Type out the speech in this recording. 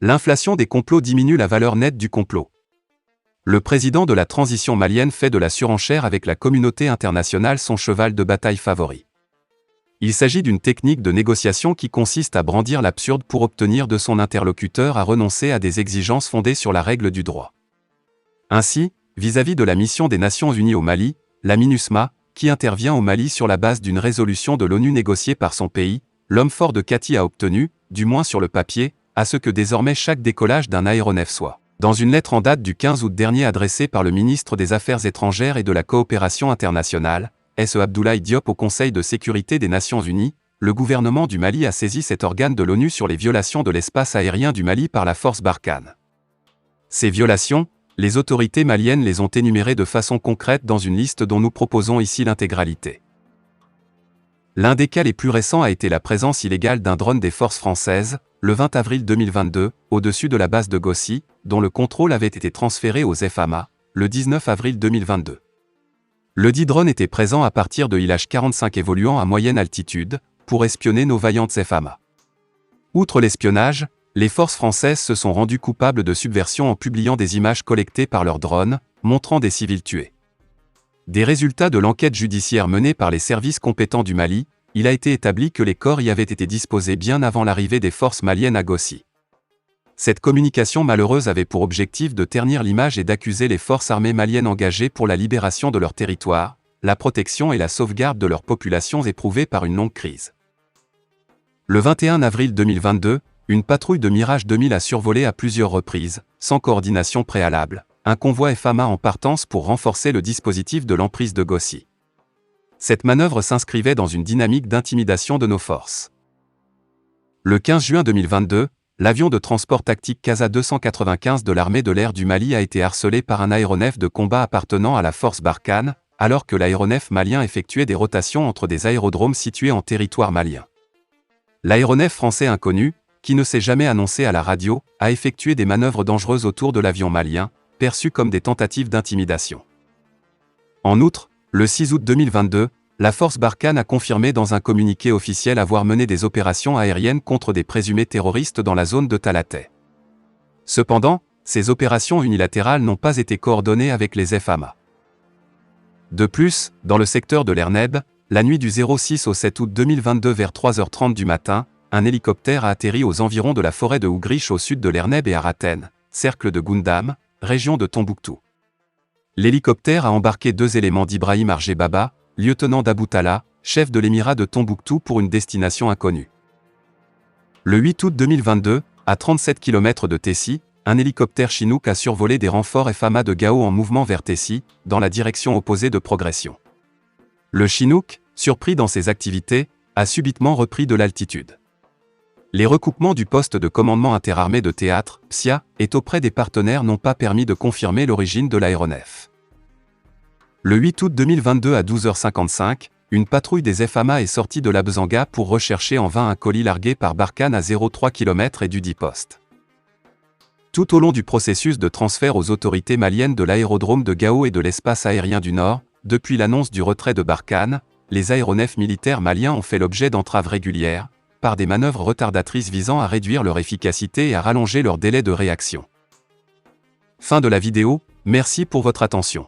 L'inflation des complots diminue la valeur nette du complot. Le président de la transition malienne fait de la surenchère avec la communauté internationale son cheval de bataille favori. Il s'agit d'une technique de négociation qui consiste à brandir l'absurde pour obtenir de son interlocuteur à renoncer à des exigences fondées sur la règle du droit. Ainsi, vis-à-vis de la mission des Nations Unies au Mali, la MINUSMA, qui intervient au Mali sur la base d'une résolution de l'ONU négociée par son pays, l'homme fort de Kati a obtenu, du moins sur le papier, à ce que désormais chaque décollage d'un aéronef soit, dans une lettre en date du 15 août dernier adressée par le ministre des Affaires étrangères et de la coopération internationale, S. Abdoulaye Diop au Conseil de sécurité des Nations Unies, le gouvernement du Mali a saisi cet organe de l'ONU sur les violations de l'espace aérien du Mali par la force Barkhane. Ces violations, les autorités maliennes les ont énumérées de façon concrète dans une liste dont nous proposons ici l'intégralité. L'un des cas les plus récents a été la présence illégale d'un drone des forces françaises, le 20 avril 2022, au-dessus de la base de Gossi, dont le contrôle avait été transféré aux FAMA, le 19 avril 2022. Le dit drone était présent à partir de ILH-45 évoluant à moyenne altitude, pour espionner nos vaillantes FAMA. Outre l'espionnage, les forces françaises se sont rendues coupables de subversion en publiant des images collectées par leurs drones, montrant des civils tués. Des résultats de l'enquête judiciaire menée par les services compétents du Mali, il a été établi que les corps y avaient été disposés bien avant l'arrivée des forces maliennes à Gossi. Cette communication malheureuse avait pour objectif de ternir l'image et d'accuser les forces armées maliennes engagées pour la libération de leur territoire, la protection et la sauvegarde de leurs populations éprouvées par une longue crise. Le 21 avril 2022, une patrouille de Mirage 2000 a survolé à plusieurs reprises, sans coordination préalable, un convoi FAMA en partance pour renforcer le dispositif de l'emprise de Gossi. Cette manœuvre s'inscrivait dans une dynamique d'intimidation de nos forces. Le 15 juin 2022, l'avion de transport tactique Casa 295 de l'armée de l'air du Mali a été harcelé par un aéronef de combat appartenant à la force Barkhane, alors que l'aéronef malien effectuait des rotations entre des aérodromes situés en territoire malien. L'aéronef français inconnu, qui ne s'est jamais annoncé à la radio, a effectué des manœuvres dangereuses autour de l'avion malien, perçues comme des tentatives d'intimidation. En outre, le 6 août 2022, la force Barkhane a confirmé dans un communiqué officiel avoir mené des opérations aériennes contre des présumés terroristes dans la zone de Talaté. Cependant, ces opérations unilatérales n'ont pas été coordonnées avec les FAMA. De plus, dans le secteur de l'Erneb, la nuit du 06 au 7 août 2022 vers 3h30 du matin, un hélicoptère a atterri aux environs de la forêt de Ougrich au sud de l'Erneb et à Raten, cercle de Goundam, région de Tombouctou. L'hélicoptère a embarqué 2 éléments d'Ibrahim Argé Baba, lieutenant d'Aboutala, chef de l'émirat de Tombouctou pour une destination inconnue. Le 8 août 2022, à 37 km de Tessie, un hélicoptère chinook a survolé des renforts FAMA de Gao en mouvement vers Tessie, dans la direction opposée de progression. Le chinook, surpris dans ses activités, a subitement repris de l'altitude. Les recoupements du poste de commandement interarmé de théâtre, PSIA, et auprès des partenaires n'ont pas permis de confirmer l'origine de l'aéronef. Le 8 août 2022 à 12h55, une patrouille des FAMA est sortie de l'Abzanga pour rechercher en vain un colis largué par Barkhane à 0,3 km et du dit poste. Tout au long du processus de transfert aux autorités maliennes de l'aérodrome de Gao et de l'espace aérien du Nord, depuis l'annonce du retrait de Barkhane, les aéronefs militaires maliens ont fait l'objet d'entraves régulières, par des manœuvres retardatrices visant à réduire leur efficacité et à rallonger leur délai de réaction. Fin de la vidéo, merci pour votre attention.